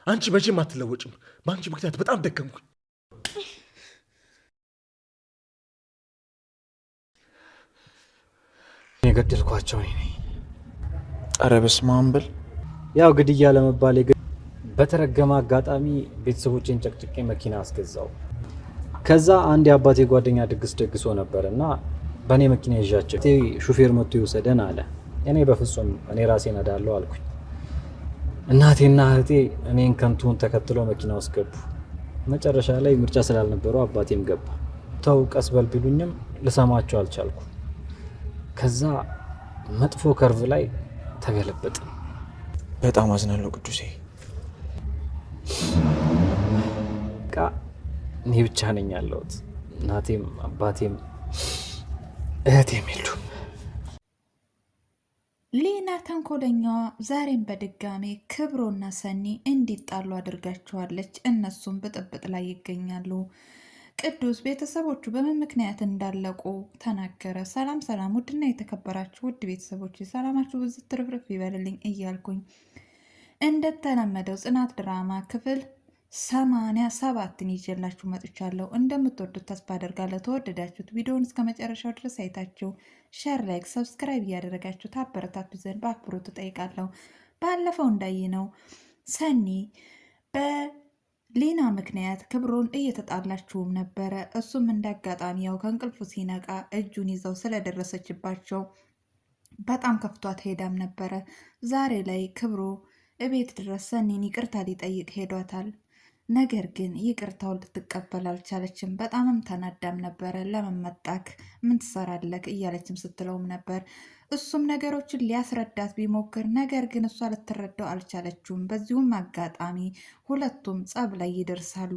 አንቺ መቼም አትለወጭም። በአንቺ ምክንያት በጣም ደከምኩኝ። የገደልኳቸው እኔ ነኝ። ኧረ በስመ አብ በል። ያው ግድያ ለመባል በተረገመ አጋጣሚ ቤተሰቦቼን ጨቅጭቄ መኪና አስገዛው። ከዛ አንድ የአባቴ ጓደኛ ድግስ ደግሶ ነበር እና በእኔ መኪና ይዣቸው ሹፌር መጥቶ ይውሰደን አለ። እኔ በፍጹም እኔ ራሴ ነዳለሁ አልኩኝ። እናቴና እህቴ እኔን ከንቱን ተከትለው መኪና ውስጥ ገቡ። መጨረሻ ላይ ምርጫ ስላልነበረው አባቴም ገባ። ተው ቀስ በል ቢሉኝም ልሰማቸው አልቻልኩ። ከዛ መጥፎ ከርቭ ላይ ተገለበጠ። በጣም አዝናለሁ ቅዱሴ። እኔ ብቻ ነኝ ያለሁት። እናቴም አባቴም እህቴም የሉም። ሊና ተንኮለኛዋ ዛሬም በድጋሜ ክብሮና ሰኒ እንዲጣሉ አድርጋቸዋለች። እነሱም ብጥብጥ ላይ ይገኛሉ። ቅዱስ ቤተሰቦቹ በምን ምክንያት እንዳለቁ ተናገረ። ሰላም ሰላም! ውድና የተከበራችሁ ውድ ቤተሰቦች ሰላማችሁ ብዙ ትርፍርፍ ይበልልኝ እያልኩኝ እንደተለመደው ጽናት ድራማ ክፍል 87ን ይዤላችሁ መጥቻለሁ። እንደምትወዱት ተስፋ አደርጋለሁ። ተወደዳችሁት ቪዲዮውን እስከ መጨረሻው ድረስ አይታችሁ ሸር፣ ላይክ፣ ሰብስክራይብ እያደረጋችሁ ታበረታቱ ዘንድ በአክብሮት እጠይቃለሁ። ባለፈው እንዳየነው ሰኒ በሊና ምክንያት ክብሮን እየተጣላችሁም ነበረ። እሱም እንዳጋጣሚ ያው ከእንቅልፉ ሲነቃ እጁን ይዘው ስለደረሰችባቸው በጣም ከፍቷት ሄዳም ነበረ። ዛሬ ላይ ክብሮ እቤት ድረስ ሰኒን ይቅርታ ሊጠይቅ ሄዷታል። ነገር ግን ይቅርታው ልትቀበል አልቻለችም። በጣምም ተናዳም ነበረ። ለመመጣክ ምን ትሰራለክ እያለችም ስትለውም ነበር። እሱም ነገሮችን ሊያስረዳት ቢሞክር ነገር ግን እሷ ልትረዳው አልቻለችውም። በዚሁም አጋጣሚ ሁለቱም ጸብ ላይ ይደርሳሉ።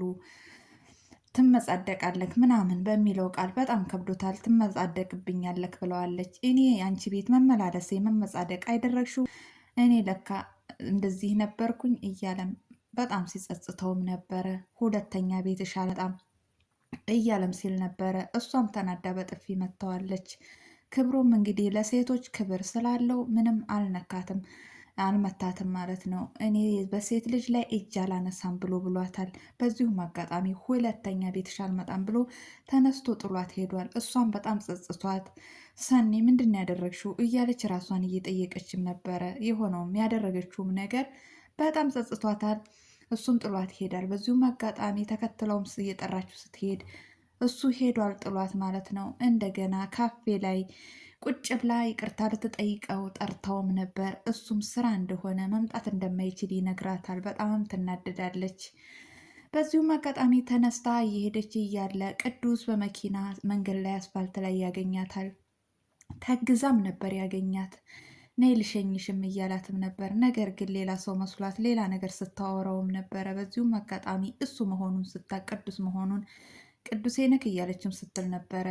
ትመጻደቃለክ ምናምን በሚለው ቃል በጣም ከብዶታል። ትመጻደቅብኛለክ ብለዋለች። እኔ አንቺ ቤት መመላለሴ መመጻደቅ አይደረግሽው እኔ ለካ እንደዚህ ነበርኩኝ እያለም በጣም ሲጸጽተውም ነበረ። ሁለተኛ ቤትሽ አልመጣም እያለም ሲል ነበረ። እሷም ተናዳ በጥፊ መታዋለች። ክብሩም እንግዲህ ለሴቶች ክብር ስላለው ምንም አልመታትም ማለት ነው። እኔ በሴት ልጅ ላይ እጅ አላነሳም ብሎ ብሏታል። በዚሁም አጋጣሚ ሁለተኛ ቤትሽ አልመጣም ብሎ ተነስቶ ጥሏት ሄዷል። እሷም በጣም ጸጽቷት ሰኒ ምንድን ያደረግሽው እያለች ራሷን እየጠየቀችም ነበረ። የሆነውም ያደረገችውም ነገር በጣም ጸጽቷታል። እሱም ጥሏት ይሄዳል። በዚሁም አጋጣሚ ተከትለውም እየጠራችው ስትሄድ እሱ ሄዷል ጥሏት ማለት ነው። እንደገና ካፌ ላይ ቁጭ ብላ ይቅርታ ልትጠይቀው ጠርተውም ነበር። እሱም ስራ እንደሆነ መምጣት እንደማይችል ይነግራታል። በጣምም ትናደዳለች። በዚሁም አጋጣሚ ተነስታ እየሄደች እያለ ቅዱስ በመኪና መንገድ ላይ አስፋልት ላይ ያገኛታል። ተግዛም ነበር ያገኛት። ነይ ልሸኝሽም እያላትም ነበር። ነገር ግን ሌላ ሰው መስሏት ሌላ ነገር ስታወራውም ነበረ። በዚሁም አጋጣሚ እሱ መሆኑን ስታቅ ቅዱስ መሆኑን ቅዱሴ ነክ እያለችም ስትል ነበረ።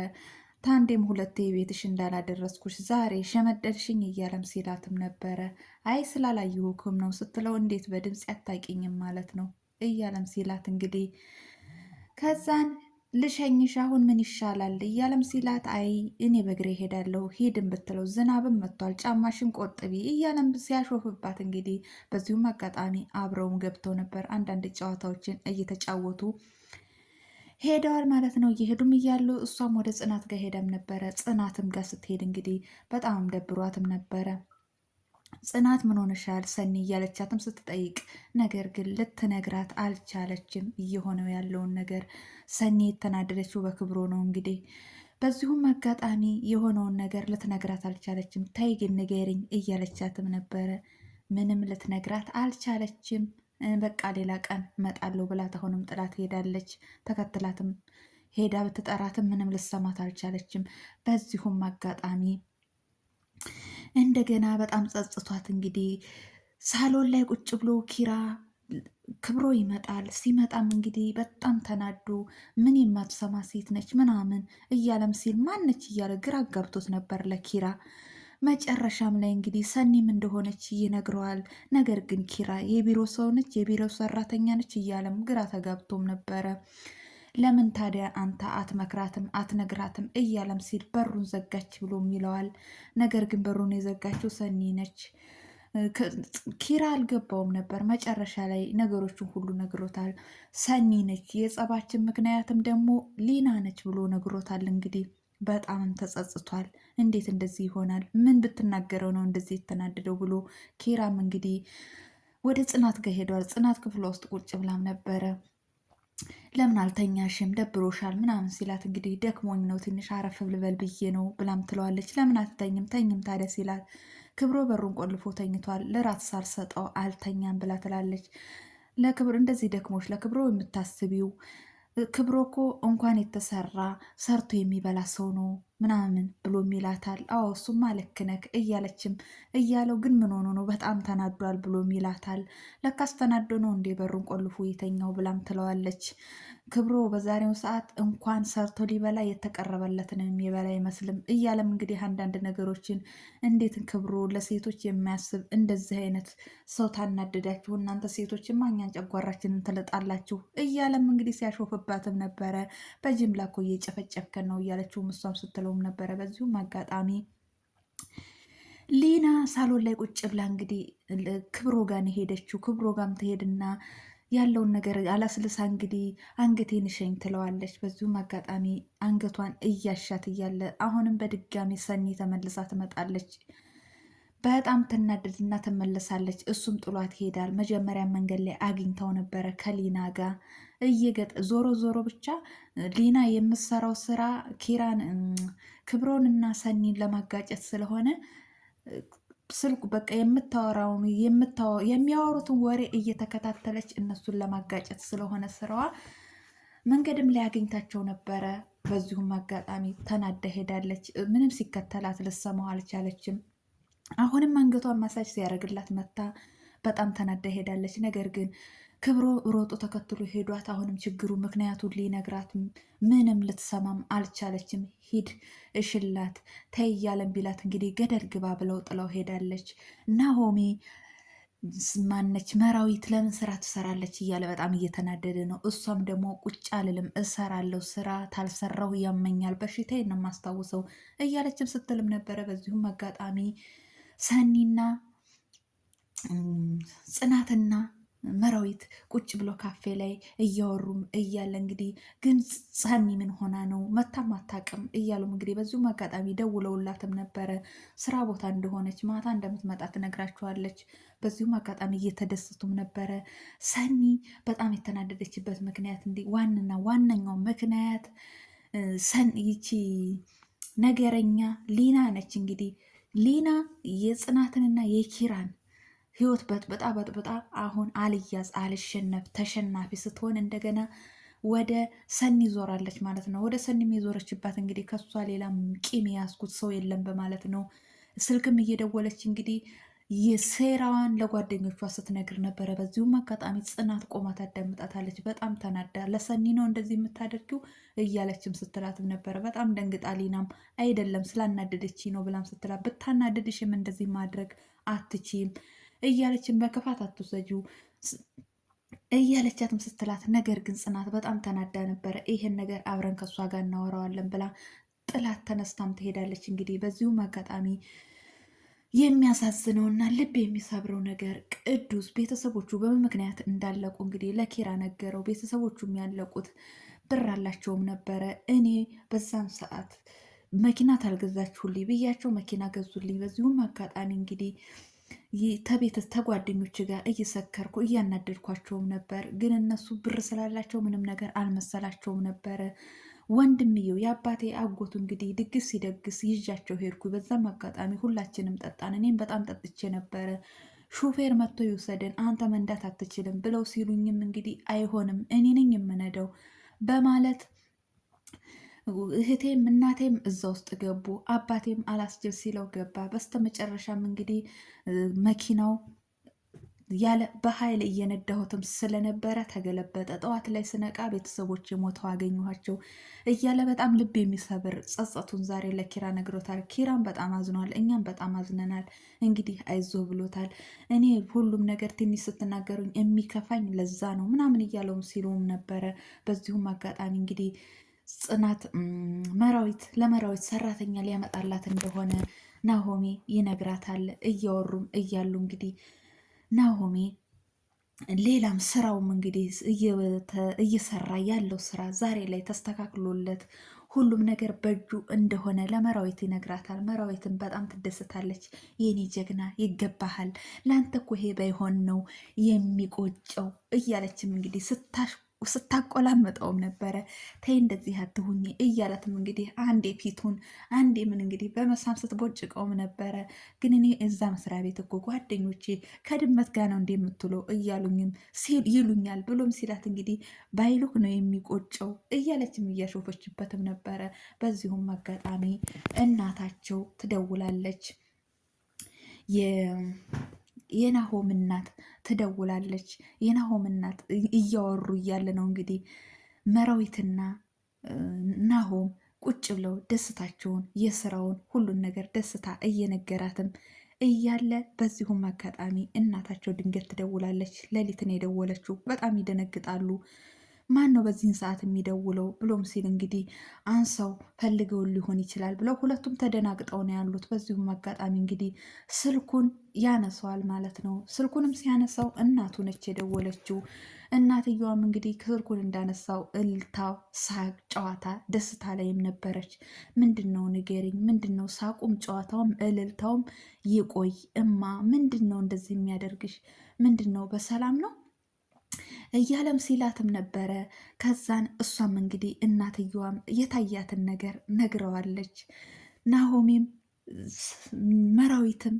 ታንዴም ሁለቴ ቤትሽ እንዳላደረስኩሽ ዛሬ ሸመደልሽኝ እያለም ሲላትም ነበረ። አይ ስላላየሁክም ነው ስትለው እንዴት በድምፅ ያታቂኝም ማለት ነው እያለም ሲላት እንግዲህ ከዛን ልሸኝሽ አሁን ምን ይሻላል እያለም ሲላት አይ እኔ በእግሬ ሄዳለሁ ሂድን ብትለው ዝናብም መጥቷል ጫማሽን ቆጥቢ እያለም ሲያሾፍባት እንግዲህ በዚሁም አጋጣሚ አብረውም ገብተው ነበር። አንዳንድ ጨዋታዎችን እየተጫወቱ ሄደዋል ማለት ነው። እየሄዱም እያሉ እሷም ወደ ጽናት ጋር ሄደም ነበረ። ጽናትም ጋር ስትሄድ እንግዲህ በጣም ደብሯትም ነበረ። ጽናት ምን ሆነሻል ሰኒ እያለቻትም ስትጠይቅ ነገር ግን ልትነግራት አልቻለችም። እየሆነው ያለውን ነገር ሰኒ የተናደደችው በክብሮ ነው እንግዲህ። በዚሁም አጋጣሚ የሆነውን ነገር ልትነግራት አልቻለችም። ተይ ግን ንገሪኝ እያለቻትም ነበረ። ምንም ልትነግራት አልቻለችም። በቃ ሌላ ቀን እመጣለሁ ብላት አሁንም ጥላት ሄዳለች። ተከትላትም ሄዳ ብትጠራትም ምንም ልሰማት አልቻለችም። በዚሁም አጋጣሚ እንደገና በጣም ጸጽቷት እንግዲህ ሳሎን ላይ ቁጭ ብሎ ኪራ ክብሮ ይመጣል። ሲመጣም እንግዲህ በጣም ተናዶ ምን የማትሰማ ሴት ነች ምናምን እያለም ሲል ማነች እያለ ግራ አጋብቶት ነበር ለኪራ። መጨረሻም ላይ እንግዲህ ሰኒም እንደሆነች ይነግረዋል። ነገር ግን ኪራ የቢሮ ሰው ነች፣ የቢሮ ሰራተኛ ነች እያለም ግራ ተጋብቶም ነበረ። ለምን ታዲያ አንተ አትመክራትም አትነግራትም እያለም ሲል በሩን ዘጋች ብሎም ይለዋል። ነገር ግን በሩን የዘጋችው ሰኒ ነች። ኪራ አልገባውም ነበር። መጨረሻ ላይ ነገሮችን ሁሉ ነግሮታል። ሰኒ ነች የጸባችን ምክንያትም ደግሞ ሊና ነች ብሎ ነግሮታል። እንግዲህ በጣምም ተጸጽቷል። እንዴት እንደዚህ ይሆናል? ምን ብትናገረው ነው እንደዚህ የተናደደው ብሎ ኪራም እንግዲህ ወደ ጽናት ጋር ሄዷል። ጽናት ክፍሏ ውስጥ ቁጭ ብላም ነበረ። ለምን አልተኛሽም? ደብሮሻል? ምናምን ሲላት እንግዲህ ደክሞኝ ነው ትንሽ አረፍ ልበል ብዬ ነው ብላም ትለዋለች። ለምን አትተኝም? ተኝም ታዲያ ሲላት ክብሮ በሩን ቆልፎ ተኝቷል። ለራት ሳልሰጠው አልተኛም ብላ ትላለች። ለክብሮ እንደዚህ ደክሞች ለክብሮ የምታስቢው ክብሮ እኮ እንኳን የተሰራ ሰርቶ የሚበላ ሰው ነው ምናምን ብሎም ይላታል። አዎ እሱማ ልክ ነህ እያለችም እያለው ግን ምን ሆኖ ነው በጣም ተናዷል ብሎም ይላታል። ለካስ ተናዶ ነው እንዴ በሩን ቆልፎ የተኛው ብላም ትለዋለች። ክብሮ በዛሬው ሰዓት እንኳን ሰርቶ ሊበላ የተቀረበለትን የሚበላ አይመስልም እያለም እንግዲህ አንዳንድ ነገሮችን እንዴት ክብሮ ለሴቶች የሚያስብ እንደዚህ አይነት ሰው ታናደዳችሁ እናንተ ሴቶች እኛን ጨጓራችንን ትልጣላችሁ እያለም እንግዲህ ሲያሾፍባትም ነበረ። በጅምላ እኮ እየጨፈጨፍከን ነው እያለችው እሷም ስትለውም ነበረ። በዚሁም አጋጣሚ ሊና ሳሎን ላይ ቁጭ ብላ እንግዲህ ክብሮ ጋር ሄደችው። ክብሮ ጋርም ትሄድና ያለውን ነገር አላስልሳ እንግዲህ አንገቴን እሸኝ ትለዋለች። በዚሁም አጋጣሚ አንገቷን እያሻት እያለ አሁንም በድጋሚ ሰኒ ተመልሳ ትመጣለች። በጣም ትናደድና ትመለሳለች። እሱም ጥሏት ይሄዳል። መጀመሪያ መንገድ ላይ አግኝተው ነበረ ከሊና ጋር ዞሮ ዞሮ ብቻ ሊና የምትሰራው ስራ ኪራን ክብሮንና ሰኒን ለማጋጨት ስለሆነ ስልኩ በቃ የሚያወሩትን ወሬ እየተከታተለች እነሱን ለማጋጨት ስለሆነ ስራዋ መንገድም ላይ አግኝታቸው ነበረ። በዚሁም አጋጣሚ ተናዳ ሄዳለች። ምንም ሲከተላት ልሰማው አልቻለችም። አሁንም አንገቷን ማሳጅ ሲያደርግላት መታ በጣም ተናዳ ሄዳለች። ነገር ግን ክብሮ ሮጦ ተከትሎ ሄዷት አሁንም ችግሩ ምክንያቱን ሊነግራት ምንም ልትሰማም አልቻለችም። ሂድ እሽላት ተይ እያለም ቢላት እንግዲህ ገደል ግባ ብለው ጥለው ሄዳለች። ናሆሚ ማነች መራዊት ለምን ስራ ትሰራለች እያለ በጣም እየተናደደ ነው። እሷም ደግሞ ቁጭ አልልም እሰራለሁ፣ ስራ ታልሰራሁ ያመኛል፣ በሽታዬን ነው የማስታውሰው እያለችም ስትልም ነበረ። በዚሁም አጋጣሚ ሰኒና ጽናትና መራዊት ቁጭ ብሎ ካፌ ላይ እያወሩም እያለ እንግዲህ ግን ሰኒ ምን ሆና ነው መታም አታውቅም እያሉም እንግዲህ በዚሁም አጋጣሚ ደውለውላትም ነበረ። ስራ ቦታ እንደሆነች ማታ እንደምትመጣ ትነግራቸዋለች። በዚሁም አጋጣሚ እየተደሰቱም ነበረ። ሰኒ በጣም የተናደደችበት ምክንያት እንዲህ ዋነኛው ምክንያት ይቺ ነገረኛ ሊና ነች። እንግዲህ ሊና የጽናትንና የኪራን ህይወት በጥብጣ አሁን አልያዝ አልሸነፍ ተሸናፊ ስትሆን እንደገና ወደ ሰኒ ዞራለች ማለት ነው። ወደ ሰኒም የዞረችባት እንግዲህ ከሷ ሌላ ቂም የያዝኩት ሰው የለም በማለት ነው። ስልክም እየደወለች እንግዲህ የሴራዋን ለጓደኞቿ ስትነግር ነበረ። በዚሁም አጋጣሚ ጽናት ቆማ ታዳምጣታለች። በጣም ተናዳ ለሰኒ ነው እንደዚህ የምታደርጊው እያለችም ስትላትም ነበረ። በጣም ደንግጣ ሊናም አይደለም ስላናደደች ነው ብላም ስትላት ብታናደድሽም እንደዚህ ማድረግ አትችይም እያለችን በክፋት አትውሰጂው እያለቻትም ስትላት፣ ነገር ግን ጽናት በጣም ተናዳ ነበረ። ይሄን ነገር አብረን ከእሷ ጋር እናወራዋለን ብላ ጥላት ተነስታም ትሄዳለች። እንግዲህ በዚሁም አጋጣሚ የሚያሳዝነውና ልብ የሚሰብረው ነገር ቅዱስ ቤተሰቦቹ በምን ምክንያት እንዳለቁ እንግዲህ ለኪራ ነገረው። ቤተሰቦቹም ያለቁት ብር አላቸውም ነበረ። እኔ በዛም ሰዓት መኪና ታልገዛችሁልኝ ብያቸው መኪና ገዙልኝ። በዚሁም አጋጣሚ እንግዲህ ተጓደኞች ጋር እየሰከርኩ እያናደድኳቸውም ነበር። ግን እነሱ ብር ስላላቸው ምንም ነገር አልመሰላቸውም ነበረ። ወንድምየው የአባቴ አጎቱ እንግዲህ ድግስ ሲደግስ ይዣቸው ሄድኩ። በዛም አጋጣሚ ሁላችንም ጠጣን። እኔም በጣም ጠጥቼ ነበረ። ሹፌር መጥቶ ይውሰደን አንተ መንዳት አትችልም ብለው ሲሉኝም እንግዲህ አይሆንም እኔ ነኝ የምነዳው በማለት እህቴም እናቴም እዛ ውስጥ ገቡ። አባቴም አላስችል ሲለው ገባ። በስተመጨረሻም እንግዲህ መኪናው ያለ በኃይል እየነዳሁትም ስለነበረ ተገለበጠ። ጠዋት ላይ ስነቃ ቤተሰቦች ሞተው አገኘኋቸው እያለ በጣም ልብ የሚሰብር ጸጸቱን ዛሬ ለኪራ ነግሮታል። ኪራም በጣም አዝኗል። እኛም በጣም አዝነናል። እንግዲህ አይዞ ብሎታል። እኔ ሁሉም ነገር ትንሽ ስትናገሩኝ የሚከፋኝ ለዛ ነው ምናምን እያለውም ሲሉም ነበረ። በዚሁም አጋጣሚ እንግዲህ ጽናት ለመራዊት ሰራተኛ ሊያመጣላት እንደሆነ ናሆሜ ይነግራታል። እያወሩም እያሉ እንግዲህ ናሆሜ ሌላም ስራውም እንግዲህ እየሰራ ያለው ስራ ዛሬ ላይ ተስተካክሎለት ሁሉም ነገር በእጁ እንደሆነ ለመራዊት ይነግራታል። መራዊትን በጣም ትደስታለች። የኔ ጀግና ይገባሃል፣ ለአንተ እኮ ይሄ ባይሆን ነው የሚቆጨው እያለችም እንግዲህ ስታቆላመጠውም ነበረ። ተይ እንደዚህ አትሁኝ እያላትም እንግዲህ አንዴ ፊቱን አንዴ ምን እንግዲህ በመሳም ስትቦጭቀውም ነበረ። ግን እኔ እዛ መስሪያ ቤት እኮ ጓደኞቼ ከድመት ጋር ነው እንደምትለው እያሉኝም ይሉኛል ብሎም ሲላት እንግዲህ ባይሉክ ነው የሚቆጨው እያለችም እያሾፈችበትም ነበረ። በዚሁም አጋጣሚ እናታቸው ትደውላለች። የናሆም እናት ትደውላለች። የናሆም እናት እያወሩ እያለ ነው እንግዲህ መራዊትና ናሆም ቁጭ ብለው ደስታቸውን የስራውን ሁሉን ነገር ደስታ እየነገራትም እያለ በዚሁም አጋጣሚ እናታቸው ድንገት ትደውላለች። ሌሊትን የደወለችው በጣም ይደነግጣሉ። ማን ነው በዚህን ሰዓት የሚደውለው ብሎም ሲል እንግዲህ አንሰው ፈልገውን ሊሆን ይችላል ብለው ሁለቱም ተደናግጠው ነው ያሉት። በዚሁም አጋጣሚ እንግዲህ ስልኩን ያነሰዋል ማለት ነው። ስልኩንም ሲያነሳው እናቱ ነች የደወለችው። እናትየዋም እንግዲህ ስልኩን እንዳነሳው እልልታ፣ ሳቅ፣ ጨዋታ፣ ደስታ ላይም ነበረች። ምንድን ነው ንገሪኝ፣ ምንድን ነው ሳቁም ጨዋታውም እልልታውም ይቆይ እማ፣ ምንድን ነው እንደዚህ የሚያደርግሽ? ምንድን ነው በሰላም ነው እያለም ሲላትም ነበረ። ከዛን እሷም እንግዲህ እናትየዋም የታያትን ነገር ነግረዋለች። ናሆሜም መራዊትም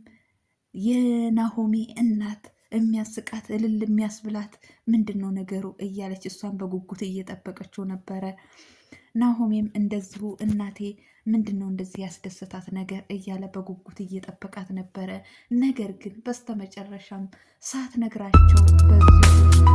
የናሆሜ እናት የሚያስቃት እልል የሚያስብላት ምንድን ነው ነገሩ እያለች እሷን በጉጉት እየጠበቀችው ነበረ። ናሆሜም እንደዚሁ እናቴ ምንድን ነው እንደዚህ ያስደሰታት ነገር እያለ በጉጉት እየጠበቃት ነበረ። ነገር ግን በስተመጨረሻም ሳትነግራቸው በዚሁ